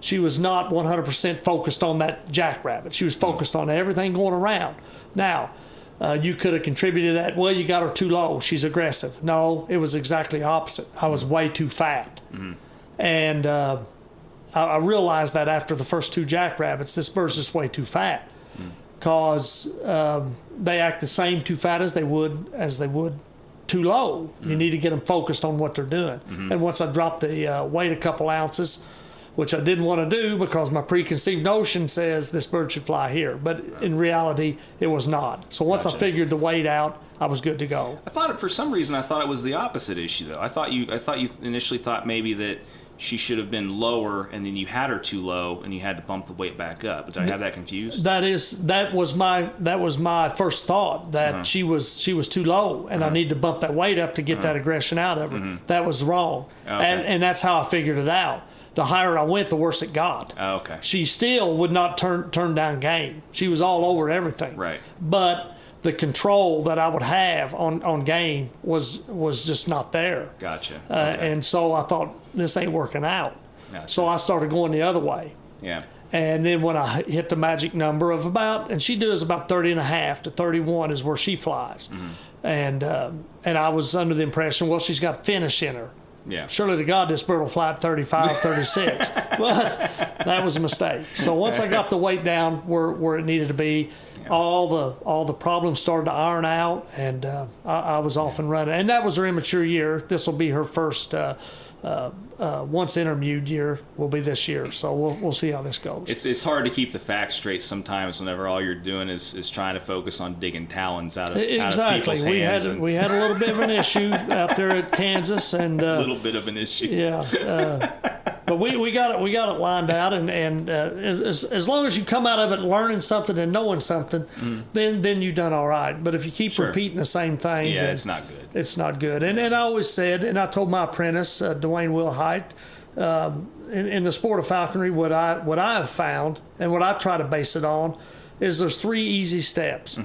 100% focused on that jackrabbit. She was focused on everything going around. Now, you could have contributed that. Well, you got her too low. She's aggressive. No, it was exactly opposite. I was way too fat, and I realized that after the first 2 jackrabbits, this bird's just way too fat, because they act the same too fat as they would too low. You need to get them focused on what they're doing. And once I dropped the weight a couple ounces, which I didn't want to do because my preconceived notion says this bird should fly here, but in reality, it was not. So once I figured the weight out, I was good to go. For some reason, I thought it was the opposite issue, though. I thought you initially thought maybe that she should have been lower, and then you had her too low, and you had to bump the weight back up. Did I have that confused? That was my first thought, that she was too low, and I need to bump that weight up to get that aggression out of her. That was wrong, and that's how I figured it out. The higher I went, the worse it got. Oh, okay. She still would not turn down game. She was all over everything. Right. But the control that I would have on game was just not there. Gotcha. And so I thought, this ain't working out. Gotcha. So I started going the other way. Yeah. And then when I hit the magic number of and she does about 30 and a half to 31 is where she flies. And I was under the impression, well, she's got finish in her. Yeah. Surely to God, this bird will fly at 35, 36. But that was a mistake. So once I got the weight down where it needed to be, all the problems started to iron out, and I was off and running. And that was her immature year. This will be her first once interviewed year will be this year. So we'll see how this goes. It's hard to keep the facts straight sometimes whenever all you're doing is trying to focus on digging talons out of people's hands. We had a little bit of an issue out there at Kansas, and a little bit of an issue. Yeah, but we got it lined out, and as long as you come out of it learning something and knowing something, then you've done all right. But if you keep repeating the same thing, then it's not good. It's not good. And I always said, and I told my apprentice, Dwayne Wilhite, in the sport of falconry, what I have found and what I try to base it on is there's 3 easy steps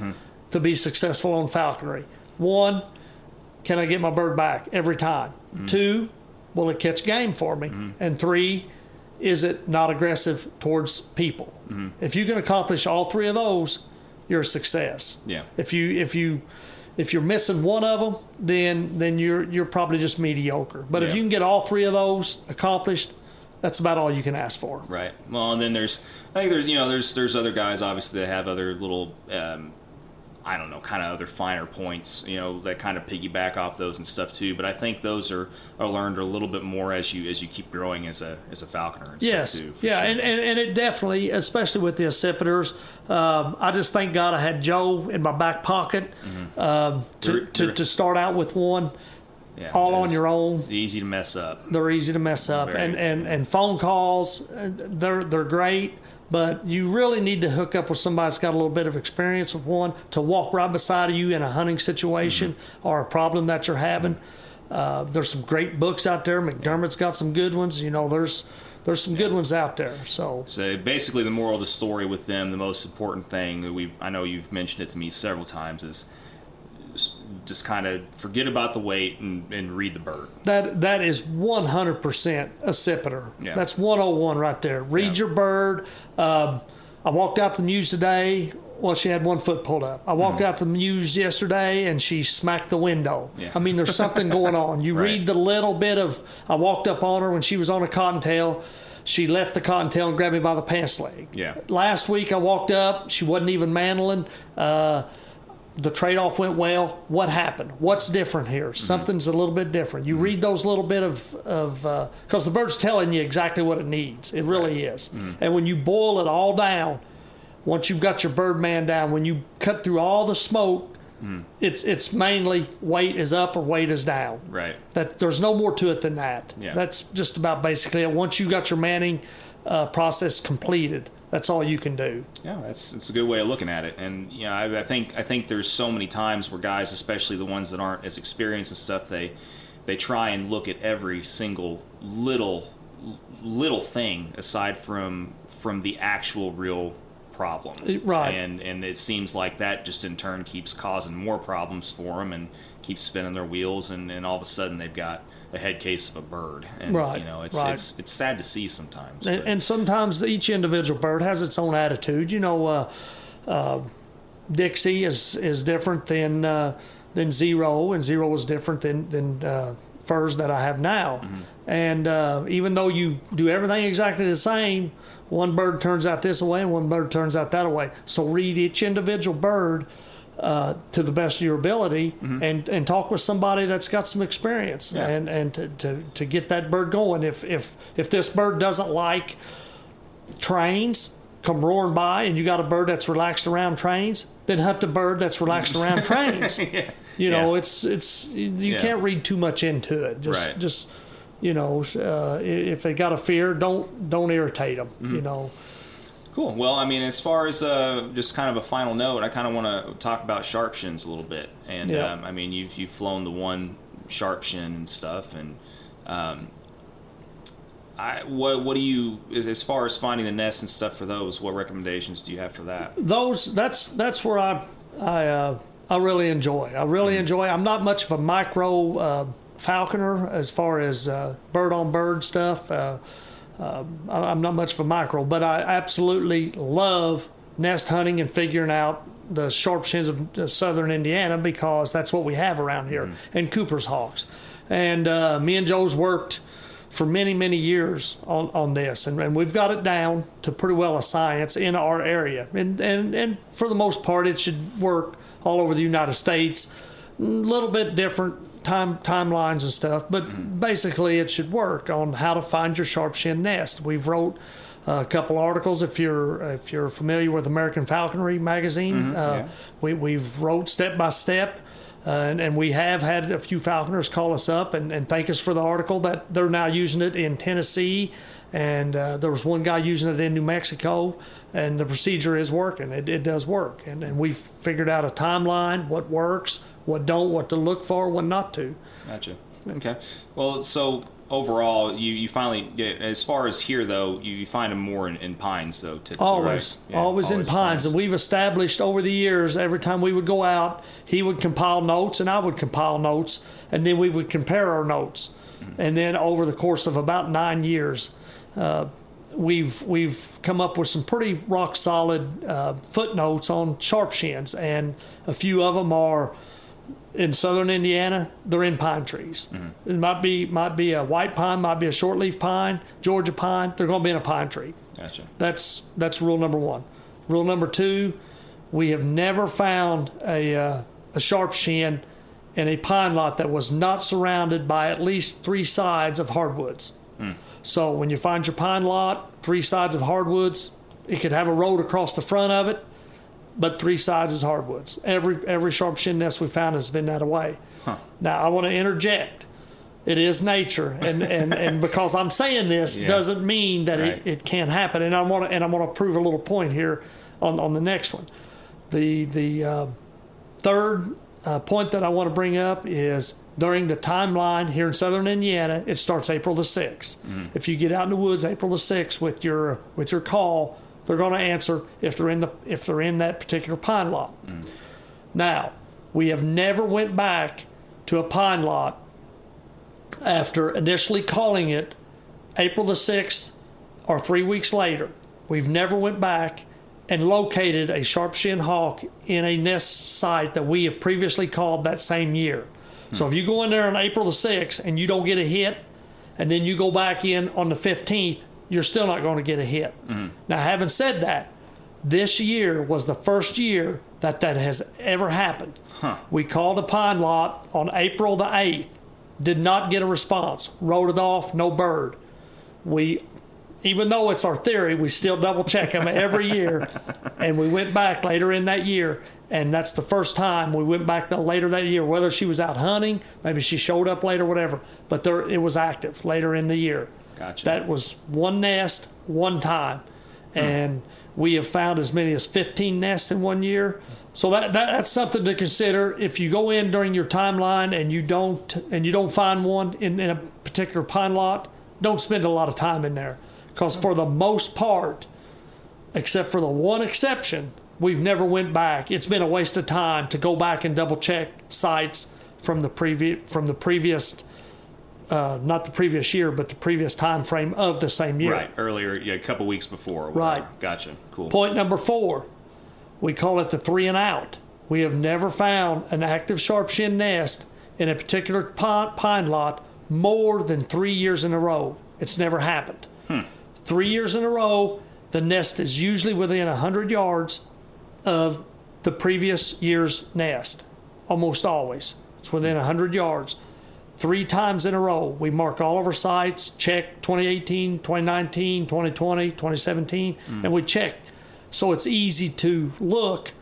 to be successful on falconry. 1, can I get my bird back every time? 2, will it catch game for me? And 3, is it not aggressive towards people? If you can accomplish all 3 of those, you're a success. Yeah. If you're missing one of them, then you're probably just mediocre. But if you can get all 3 of those accomplished, that's about all you can ask for. Right. Well, and then there's other guys obviously that have other little kind of other finer points, that kind of piggyback off those and stuff too. But I think those are learned a little bit more as you keep growing as a falconer. And yes. Stuff too, yeah. Sure. And it definitely, especially with the accipiters, I just thank God I had Joe in my back pocket to start out with one. Yeah, on your own. Easy to mess up. They're easy to mess up, and phone calls, they're great. But you really need to hook up with somebody that's got a little bit of experience with one to walk right beside of you in a hunting situation or a problem that you're having. There's some great books out there. McDermott's got some good ones. There's some good ones out there. So basically, the moral of the story with them, the most important thing I know you've mentioned it to me several times, is just kind of forget about the weight and read the bird. That is 100% accipiter. Yeah. That's 101 right there. Read your bird. I walked out to the mews today. Well, she had 1 foot pulled up. I walked out to the mews yesterday, and she smacked the window. Yeah. I mean, there's something going on. You read the little bit of, I walked up on her when she was on a cottontail. she left the cottontail and grabbed me by the pants leg. Yeah. Last week I walked up, she wasn't even mantling. The trade-off went well. What happened? What's different here? Something's a little bit different. You read those little bit of because the bird's telling you exactly what it needs. It really is. And when you boil it all down, once you've got your bird man down, when you cut through all the smoke, it's mainly weight is up or weight is down. Right. That there's no more to it than that. Yeah. That's just about basically it. Once you got your manning process completed, that's all you can do. Yeah, it's a good way of looking at it. And you know, I think there's so many times where guys, especially the ones that aren't as experienced and stuff, they try and look at every single little thing aside from the actual real problem. Right. And it seems like that just in turn keeps causing more problems for them and keeps spinning their wheels, and all of a sudden they've got a head case of a bird. And Right. you know, it's sad to see sometimes. And sometimes each individual bird has its own attitude. You know, Dixie is different than Zero, and Zero is different than furs that I have now. And even though you do everything exactly the same, one bird turns out this way and one bird turns out that way. So read each individual bird to the best of your ability, and talk with somebody that's got some experience, Yeah. and to get that bird going. If this bird doesn't like trains, come roaring by, and you got a bird that's relaxed around trains, then hunt the bird that's relaxed around trains. Yeah. You know, Yeah. it's you Yeah. can't read too much into it. Right. Just you know, if they got a fear, don't irritate them. You know. Cool. Well, I mean, as far as just kind of a final note, I kind of want to talk about sharpshins a little bit. And Yeah. I mean, you've flown the one sharpshin and stuff, and what do you, as far as finding the nests and stuff for those, what recommendations do you have for that? That's where I really enjoy. I really enjoy. I'm not much of a micro falconer as far as bird on bird stuff. I'm not much of a micro, but I absolutely love nest hunting and figuring out the sharpshins of southern Indiana, because that's what we have around here, and Cooper's hawks. And me and Joe's worked for many, many years on this, and we've got it down to pretty well a science in our area. And for the most part, it should work all over the United States. A little bit different timelines and stuff, but basically it should work on how to find your sharpshin nest. We've wrote a couple articles. If you're familiar with American Falconry magazine, we've wrote step by step, and we have had a few falconers call us up and thank us for the article, that they're now using it in Tennessee, and there was one guy using it in New Mexico, and the procedure is working. It does work, and we've figured out a timeline, what works, what don't, what to look for, what not to. Gotcha. Okay. Well, so overall, you finally, as far as here though, you find them more in pines though, typically. Always, right? Yeah, always in pines. And we've established over the years, every time we would go out, he would compile notes and I would compile notes, and then we would compare our notes. And then over the course of about 9 years, we've come up with some pretty rock solid footnotes on sharpshins, and a few of them are in southern Indiana. They're in pine trees. It might be a white pine, might be a shortleaf pine, Georgia pine. They're going to be in a pine tree. Gotcha. That's rule number one. Rule number two: we have never found a sharpshin in a pine lot that was not surrounded by at least 3 sides of hardwoods. So when you find your pine lot, 3 sides of hardwoods, it could have a road across the front of it, but 3 sides is hardwoods. Every sharpshin nest we found has been that way. Now I want to interject. It is nature, and because I'm saying this doesn't mean that it can't happen. And I want to prove a little point here on the next one. The third point that I want to bring up is during the timeline here in southern Indiana, it starts April the 6th. If you get out in the woods April the 6th with your call, they're going to answer if they're in that particular pine lot. Now, we have never went back to a pine lot after initially calling it April the 6th or 3 weeks later. We've never went back and located a sharpshin hawk in a nest site that we have previously called that same year. So if you go in there on April the 6th and you don't get a hit, and then you go back in on the 15th, you're still not going to get a hit. Now, having said that, this year was the first year that has ever happened. We called a pine lot on April the 8th, did not get a response, wrote it off, no bird. Even though it's our theory, we still double check them every year. And we went back later in that year, and that's the first time we went back later that year, whether she was out hunting, maybe she showed up later, whatever. But it was active later in the year. Gotcha. That was one nest, one time. And we have found as many as 15 nests in 1 year. So that's something to consider. If you go in during your timeline and you don't find one in a particular pine lot, don't spend a lot of time in there. Because for the most part, except for the one exception, we've never went back. It's been a waste of time to go back and double check sites from the previous, not the previous year, but the previous time frame of the same year. Right, earlier, a couple weeks before. Right. Gotcha. Cool. Point number 4, we call it the 3 and out. We have never found an active sharp-shinned nest in a particular pine lot more than 3 years in a row. It's never happened. 3 years in a row, the nest is usually within 100 yards of the previous year's nest. Almost always. It's within 100 yards. 3 times in a row, we mark all of our sites, check 2018, 2019, 2020, 2017, and we check. So it's easy to look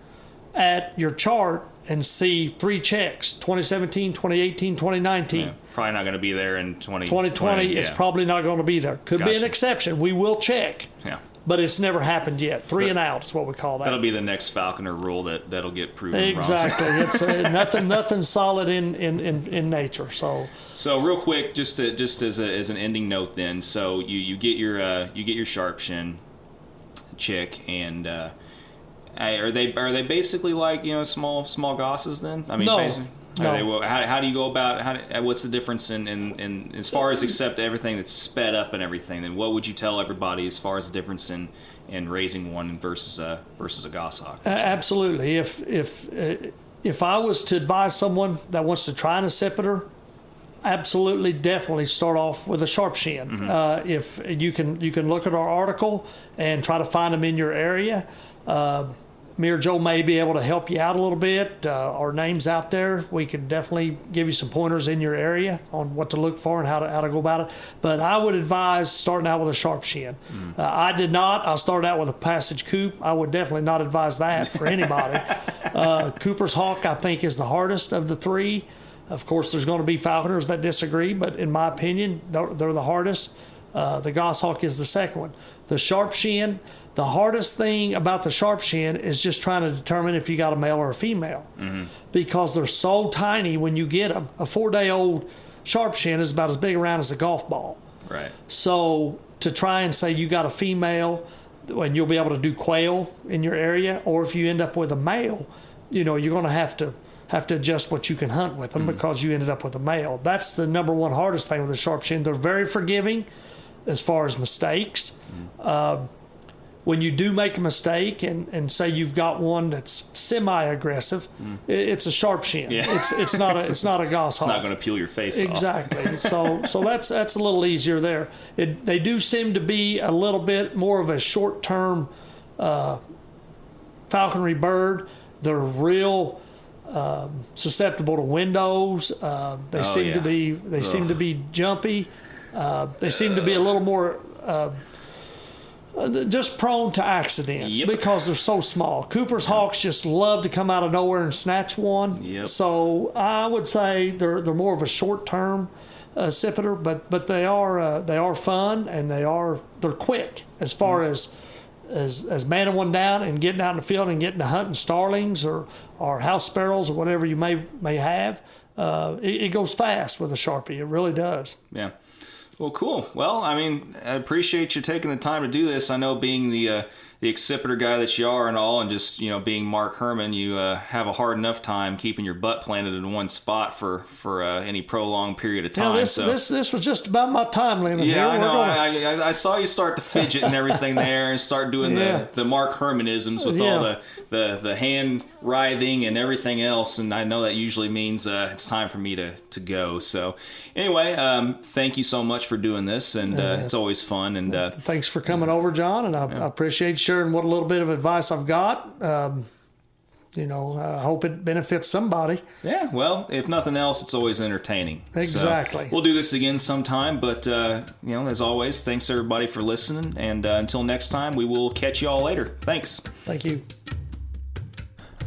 at your chart and see 3 checks, 2017, 2018, 2019. Yeah, probably not going to be there in 2020, it's probably not going to be there. Could be an exception. We will check. Yeah. But it's never happened yet. 3 and out is what we call that. That'll be the next Falconer rule that'll get proven exactly. wrong. It's nothing solid in nature. So real quick, just as an ending note, then. So you get your sharp shin chick, and are they basically like small gosses then? I mean, no. Basically. No. How do you go about what's the difference in as far as except everything that's sped up and everything? Then what would you tell everybody as far as the difference in raising one versus a goshawk? Absolutely. If I was to advise someone that wants to try an accipiter, absolutely, definitely start off with a sharp shin. If you can look at our article and try to find them in your area. Me or Joe may be able to help you out a little bit. Our name's out there. We can definitely give you some pointers in your area on what to look for and how to go about it. But I would advise starting out with a sharp shin. I did not. I started out with a passage coop. I would definitely not advise that for anybody. Cooper's hawk, I think, is the hardest of the 3. Of course, there's going to be falconers that disagree, but in my opinion, they're the hardest. The goshawk is the second one. The sharp shin. The hardest thing about the sharp shin is just trying to determine if you got a male or a female, because they're so tiny when you get them. A 4-day-old sharp shin is about as big around as a golf ball. Right. So to try and say you got a female, and you'll be able to do quail in your area, or if you end up with a male, you're going to have to adjust what you can hunt with them because you ended up with a male. That's the number one hardest thing with the sharp shin. They're very forgiving as far as mistakes. When you do make a mistake and say you've got one that's semi-aggressive, it's a sharp shin. Yeah. It's not a goshawk. It's not going to peel your face off. Exactly. So that's a little easier there. They do seem to be a little bit more of a short-term falconry bird. They're real susceptible to windows. They seem to be jumpy. They seem to be a little more just prone to accidents because they're so small. Cooper's hawks just love to come out of nowhere and snatch one. Yep. So I would say they're more of a short-term accipiter, but they are fun, and they're quick as far as manning one down and getting out in the field and getting to hunting starlings or house sparrows or whatever you may have. It goes fast with a Sharpie. It really does. Yeah. Well, cool. Well, I mean, I appreciate you taking the time to do this. I know being the the accipiter guy that you are and all, and just, being Mark Hermann, you have a hard enough time keeping your butt planted in one spot for any prolonged period of time. This was just about my time limit. Yeah, here. I know. I saw you start to fidget and everything there, and start doing the Mark Hermannisms with all the hand writhing and everything else, and I know that usually means it's time for me to go. So anyway, thank you so much for doing this, and it's always fun. And thanks for coming over, John, and I appreciate sharing what a little bit of advice I've got. I hope it benefits somebody. Yeah, well, if nothing else, it's always entertaining. Exactly. So we'll do this again sometime, but as always, thanks everybody for listening, and until next time, we will catch you all later. Thanks. Thank you.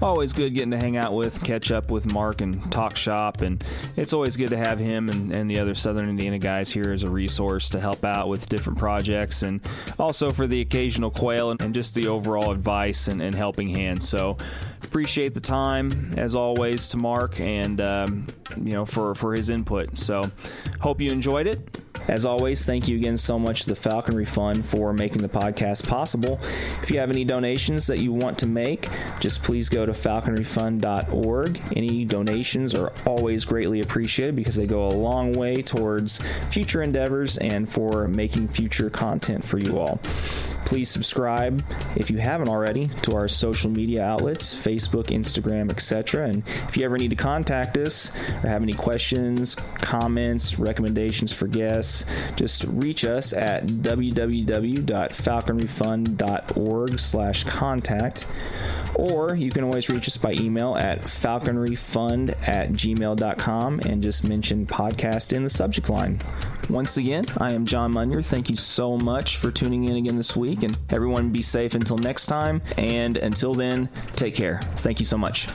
Always good getting to hang out with, catch up with Mark and talk shop, and it's always good to have him and the other Southern Indiana guys here as a resource to help out with different projects, and also for the occasional quail and just the overall advice and helping hand. So appreciate the time, as always, to Mark and for his input. So hope you enjoyed it. As always, thank you again so much to the Falconry Fund for making the podcast possible. If you have any donations that you want to make, just please go to falconryfund.org. Any donations are always greatly appreciated because they go a long way towards future endeavors and for making future content for you all. Please subscribe, if you haven't already, to our social media outlets, Facebook, Instagram, etc. And if you ever need to contact us or have any questions, comments, recommendations for guests, just reach us at www.falconryfund.org/contact. Or you can always reach us by email at falconryfund@gmail.com and just mention podcast in the subject line. Once again, I am John Munier. Thank you so much for tuning in again this week, and everyone be safe until next time. And until then, take care. Thank you so much.